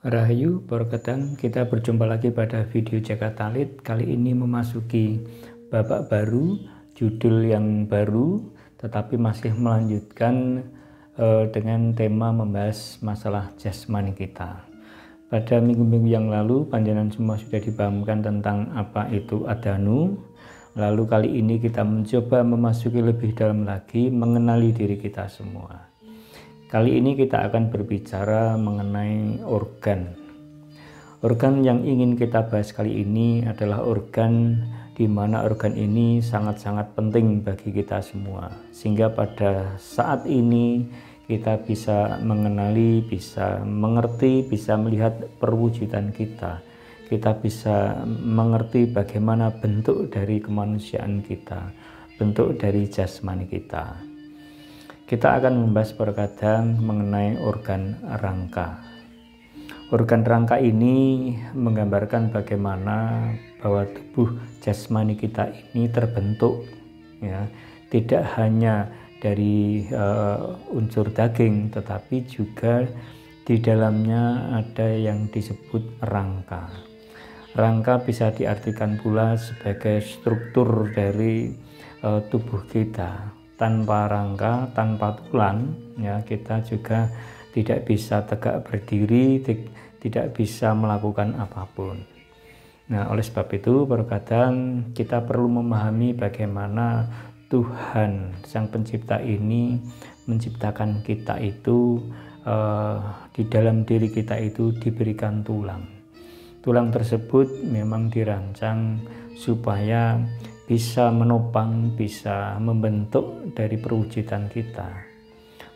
Rahayu, Porkedang, kita berjumpa lagi pada video Jakarta Lit. Kali ini memasuki babak baru, judul yang baru, tetapi masih melanjutkan dengan tema membahas masalah jasmani kita. Pada minggu-minggu yang lalu, panjenengan semua sudah dipahamkan tentang apa itu adanu. Lalu kali ini kita mencoba memasuki lebih dalam lagi, mengenali diri kita semua. Kali ini kita akan berbicara mengenai organ. Organ yang ingin kita bahas kali ini adalah organ di mana organ ini sangat-sangat penting bagi kita semua. Sehingga pada saat ini kita bisa mengenali, bisa mengerti, bisa melihat perwujudan kita. Kita bisa mengerti bagaimana bentuk dari kemanusiaan kita, bentuk dari jasmani kita. Kita akan membahas perkadang mengenai organ rangka. Organ rangka ini menggambarkan bagaimana bahwa tubuh jasmani kita ini terbentuk, ya, tidak hanya dari unsur daging, tetapi juga di dalamnya ada yang disebut rangka. Rangka bisa diartikan pula sebagai struktur dari tubuh kita. Tanpa rangka, tanpa tulang, ya, kita juga tidak bisa tegak berdiri, tidak bisa melakukan apapun. Nah, oleh sebab itu terkadang kita perlu memahami bagaimana Tuhan Sang Pencipta ini menciptakan kita itu, di dalam diri kita itu diberikan tulang. Tulang tersebut memang dirancang supaya bisa menopang, bisa membentuk dari perwujudan kita.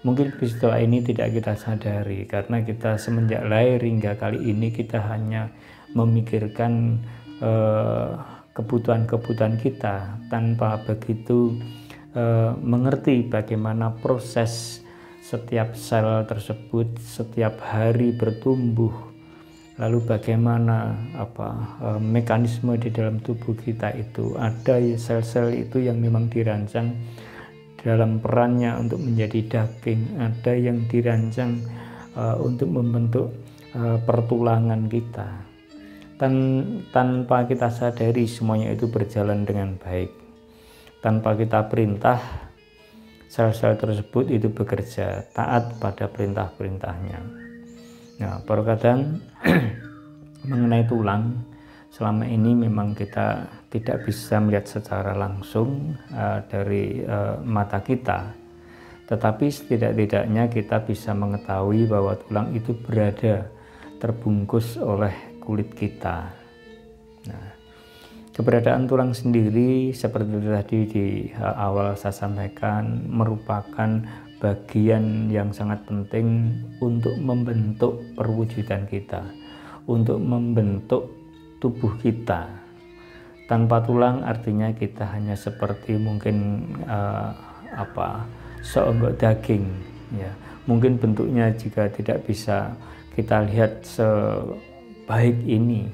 Mungkin peristiwa ini tidak kita sadari karena kita semenjak lahir hingga kali ini kita hanya memikirkan kebutuhan-kebutuhan kita tanpa begitu mengerti bagaimana proses setiap sel tersebut setiap hari bertumbuh. Lalu bagaimana mekanisme di dalam tubuh kita itu. Ada sel-sel itu yang memang dirancang dalam perannya untuk menjadi daging. Ada yang dirancang untuk membentuk pertulangan kita. Tanpa kita sadari semuanya itu berjalan dengan baik. Tanpa kita perintah, sel-sel tersebut itu bekerja taat pada perintah-perintahnya. Nah, perkadang mengenai tulang, selama ini memang kita tidak bisa melihat secara langsung dari mata kita, tetapi setidak-tidaknya kita bisa mengetahui bahwa tulang itu berada terbungkus oleh kulit kita. Nah, keberadaan tulang sendiri seperti tadi di awal saya sampaikan merupakan bagian yang sangat penting untuk membentuk perwujudan kita, untuk membentuk tubuh kita. Tanpa tulang artinya kita hanya seperti mungkin seonggok daging, ya. Mungkin bentuknya juga tidak bisa kita lihat sebaik ini,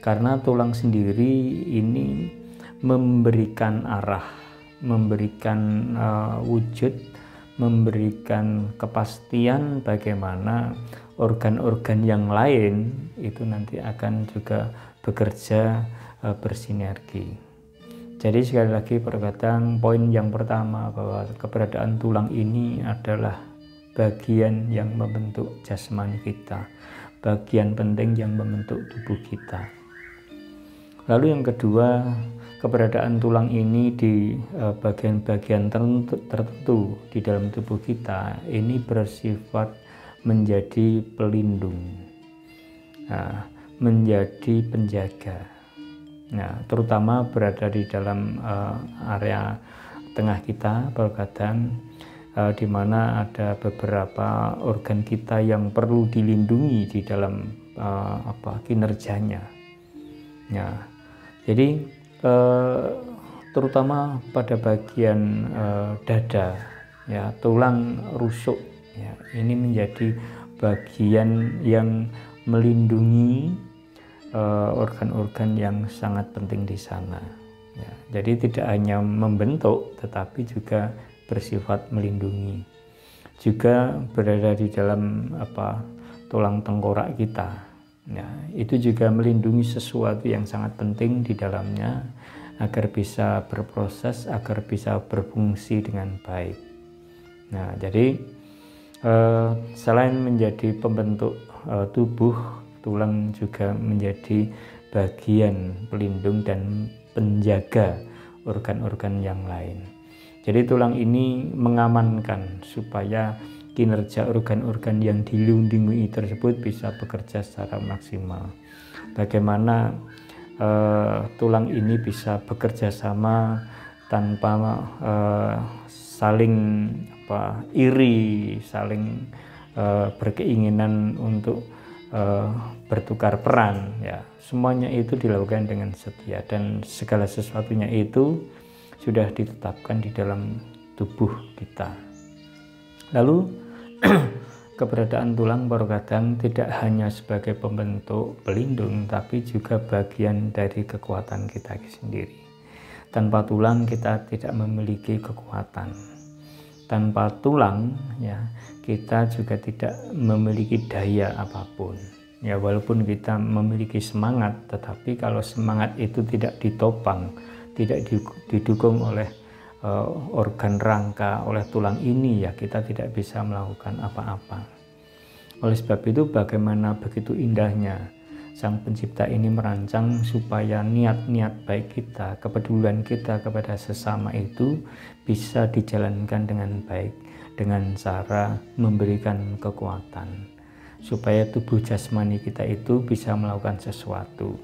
karena tulang sendiri ini memberikan arah, memberikan wujud, memberikan kepastian bagaimana organ-organ yang lain itu nanti akan juga bekerja bersinergi. Jadi sekali lagi perkataan poin yang pertama bahwa keberadaan tulang ini adalah bagian yang membentuk jasmani kita, bagian penting yang membentuk tubuh kita. Lalu yang kedua, keberadaan tulang ini di bagian-bagian tertentu di dalam tubuh kita ini bersifat menjadi pelindung, menjadi penjaga. Nah, terutama berada di dalam area tengah kita, perkadang di mana ada beberapa organ kita yang perlu dilindungi di dalam kinerjanya. Ya, jadi terutama pada bagian dada, ya, tulang rusuk, ya, ini menjadi bagian yang melindungi organ-organ yang sangat penting di sana, ya. Jadi tidak hanya membentuk tetapi juga bersifat melindungi, juga berada di dalam tulang tengkorak kita. Ya, itu juga melindungi sesuatu yang sangat penting di dalamnya agar bisa berproses, agar bisa berfungsi dengan baik. Nah, jadi selain menjadi pembentuk tubuh, tulang juga menjadi bagian pelindung dan penjaga organ-organ yang lain. Jadi tulang ini mengamankan supaya kinerja organ-organ yang dilindungi tersebut bisa bekerja secara maksimal. Bagaimana tulang ini bisa bekerja sama tanpa saling iri, saling berkeinginan untuk bertukar peran. Ya, semuanya itu dilakukan dengan setia dan segala sesuatunya itu sudah ditetapkan di dalam tubuh kita. Lalu keberadaan tulang kadang tidak hanya sebagai pembentuk pelindung, tapi juga bagian dari kekuatan kita sendiri. Tanpa tulang kita tidak memiliki kekuatan. Tanpa tulang ya kita juga tidak memiliki daya apapun. Ya, walaupun kita memiliki semangat, tetapi kalau semangat itu tidak ditopang, tidak didukung oleh organ rangka, oleh tulang ini, ya kita tidak bisa melakukan apa-apa. Oleh sebab itu, bagaimana begitu indahnya Sang Pencipta ini merancang supaya niat-niat baik kita, kepedulian kita kepada sesama itu bisa dijalankan dengan baik, dengan cara memberikan kekuatan supaya tubuh jasmani kita itu bisa melakukan sesuatu,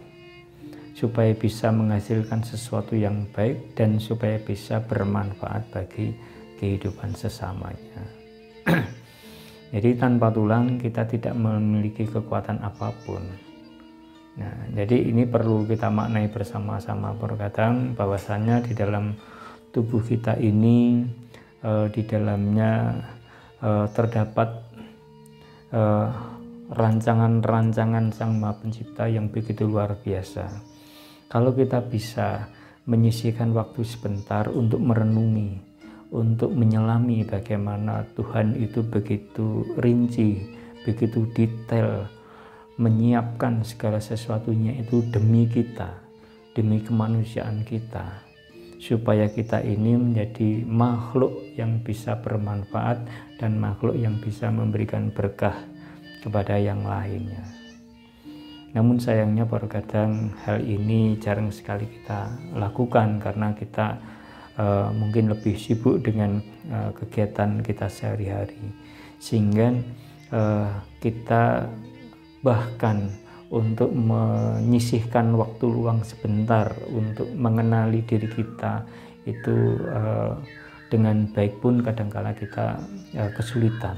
supaya bisa menghasilkan sesuatu yang baik dan supaya bisa bermanfaat bagi kehidupan sesamanya. Jadi tanpa tulang kita tidak memiliki kekuatan apapun. Nah, jadi ini perlu kita maknai bersama-sama perkataan bahwasanya di dalam tubuh kita ini di dalamnya terdapat rancangan-rancangan Sang Maha Pencipta yang begitu luar biasa. Kalau kita bisa menyisihkan waktu sebentar untuk merenungi, untuk menyelami bagaimana Tuhan itu begitu rinci, begitu detail, menyiapkan segala sesuatunya itu demi kita, demi kemanusiaan kita, supaya kita ini menjadi makhluk yang bisa bermanfaat dan makhluk yang bisa memberikan berkah kepada yang lainnya. Namun sayangnya kadang hal ini jarang sekali kita lakukan karena kita mungkin lebih sibuk dengan kegiatan kita sehari-hari, sehingga kita bahkan untuk menyisihkan waktu luang sebentar untuk mengenali diri kita itu dengan baik pun kadangkala kita kesulitan.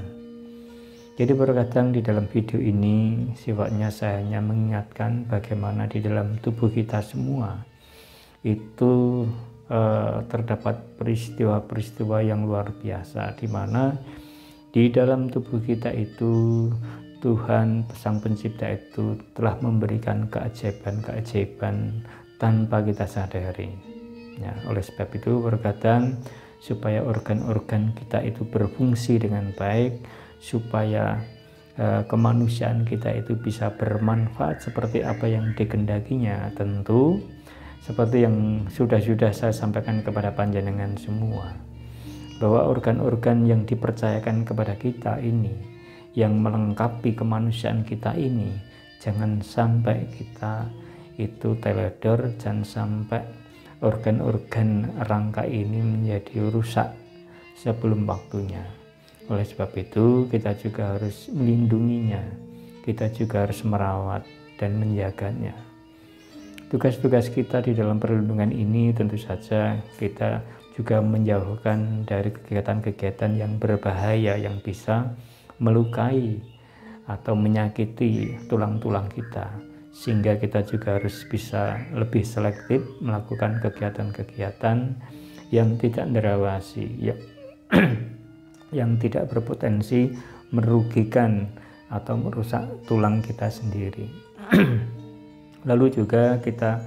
Jadi terkadang di dalam video ini sifatnya saya hanya mengingatkan bagaimana di dalam tubuh kita semua itu terdapat peristiwa-peristiwa yang luar biasa, di mana di dalam tubuh kita itu Tuhan Sang Pencipta itu telah memberikan keajaiban-keajaiban tanpa kita sadari. Ya, oleh sebab itu terkadang supaya organ-organ kita itu berfungsi dengan baik, supaya kemanusiaan kita itu bisa bermanfaat seperti apa yang dikehendakinya, tentu seperti yang sudah saya sampaikan kepada panjenengan semua, bahwa organ-organ yang dipercayakan kepada kita ini, yang melengkapi kemanusiaan kita ini, jangan sampai kita itu teledor, jangan sampai organ-organ rangka ini menjadi rusak sebelum waktunya. Oleh sebab itu kita juga harus melindunginya, kita juga harus merawat dan menjaganya. Tugas-tugas kita di dalam perlindungan ini tentu saja kita juga menjauhkan dari kegiatan-kegiatan yang berbahaya yang bisa melukai atau menyakiti tulang-tulang kita, sehingga kita juga harus bisa lebih selektif melakukan kegiatan-kegiatan yang tidak diawasi, yang tidak berpotensi merugikan atau merusak tulang kita sendiri. Lalu juga kita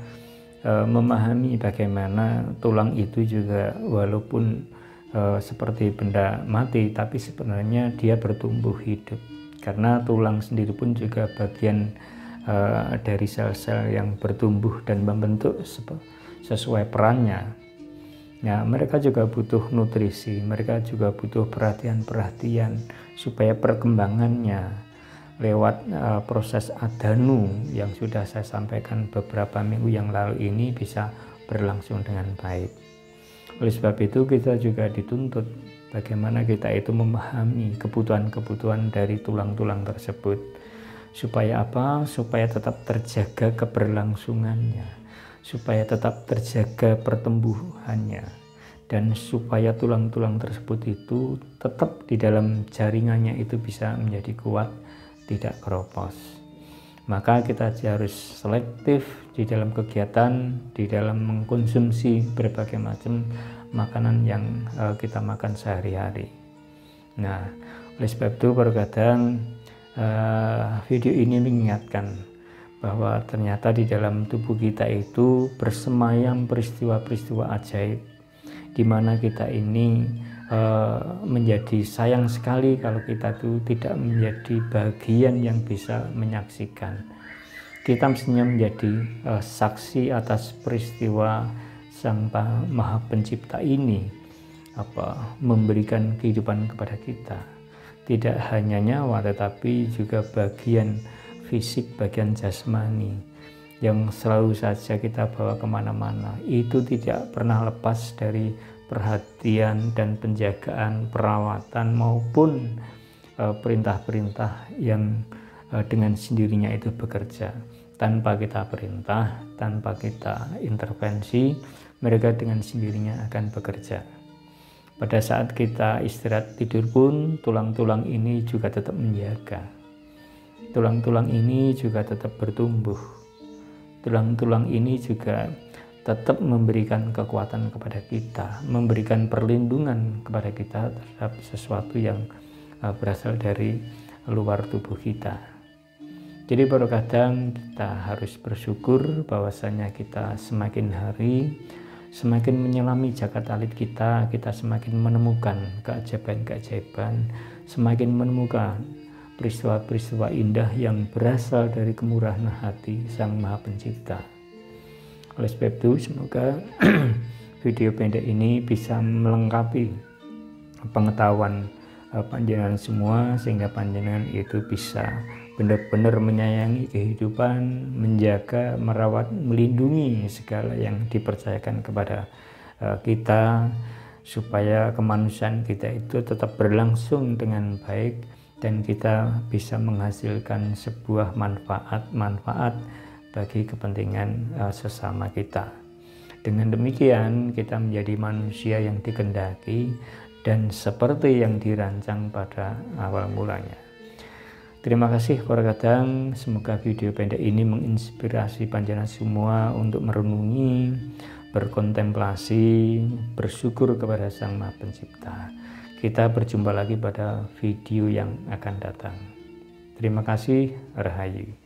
memahami bagaimana tulang itu juga walaupun seperti benda mati, tapi sebenarnya dia bertumbuh hidup karena tulang sendiri pun juga bagian dari sel-sel yang bertumbuh dan membentuk sesuai perannya. Nah, mereka juga butuh nutrisi, mereka juga butuh perhatian-perhatian supaya perkembangannya lewat proses adanu yang sudah saya sampaikan beberapa minggu yang lalu ini bisa berlangsung dengan baik. Oleh sebab itu kita juga dituntut bagaimana kita itu memahami kebutuhan-kebutuhan dari tulang-tulang tersebut. Supaya apa? Supaya tetap terjaga keberlangsungannya, supaya tetap terjaga pertumbuhannya, dan supaya tulang-tulang tersebut itu tetap di dalam jaringannya itu bisa menjadi kuat, tidak keropos. Maka kita harus selektif di dalam kegiatan, di dalam mengkonsumsi berbagai macam makanan yang kita makan sehari-hari. Nah, oleh sebab itu terkadang video ini mengingatkan bahwa ternyata di dalam tubuh kita itu bersemayam peristiwa-peristiwa ajaib, di mana kita ini menjadi sayang sekali kalau kita itu tidak menjadi bagian yang bisa menyaksikan. Kita mestinya menjadi saksi atas peristiwa Sang Maha Pencipta ini memberikan kehidupan kepada kita. Tidak hanya nyawa tetapi juga bagian fisik, bagian jasmani yang selalu saja kita bawa kemana-mana. Itu tidak pernah lepas dari perhatian dan penjagaan, perawatan maupun perintah-perintah yang dengan sendirinya itu bekerja. Tanpa kita perintah, tanpa kita intervensi, mereka dengan sendirinya akan bekerja. Pada saat kita istirahat tidur pun, tulang-tulang ini juga tetap menjaga. Tulang-tulang ini juga tetap bertumbuh. Tulang-tulang ini juga tetap memberikan kekuatan kepada kita, memberikan perlindungan kepada kita terhadap sesuatu yang berasal dari luar tubuh kita. Jadi kadang kita harus bersyukur bahwasanya kita semakin hari semakin menyelami jagat alit kita semakin menemukan keajaiban-keajaiban, semakin menemukan peristiwa-peristiwa indah yang berasal dari kemurahan hati Sang Maha Pencipta. Oleh sebab itu, semoga video pendek ini bisa melengkapi pengetahuan panjenengan semua, sehingga panjenengan itu bisa benar-benar menyayangi kehidupan, menjaga, merawat, melindungi segala yang dipercayakan kepada kita, supaya kemanusiaan kita itu tetap berlangsung dengan baik dan kita bisa menghasilkan sebuah manfaat bagi kepentingan sesama kita. Dengan demikian kita menjadi manusia yang dikehendaki dan seperti yang dirancang pada awal mulanya. Terima kasih kadang, semoga video pendek ini menginspirasi panjenengan semua untuk merenungi, berkontemplasi, bersyukur kepada Sang Maha Pencipta. Kita berjumpa lagi pada video yang akan datang. Terima kasih, Rahayu.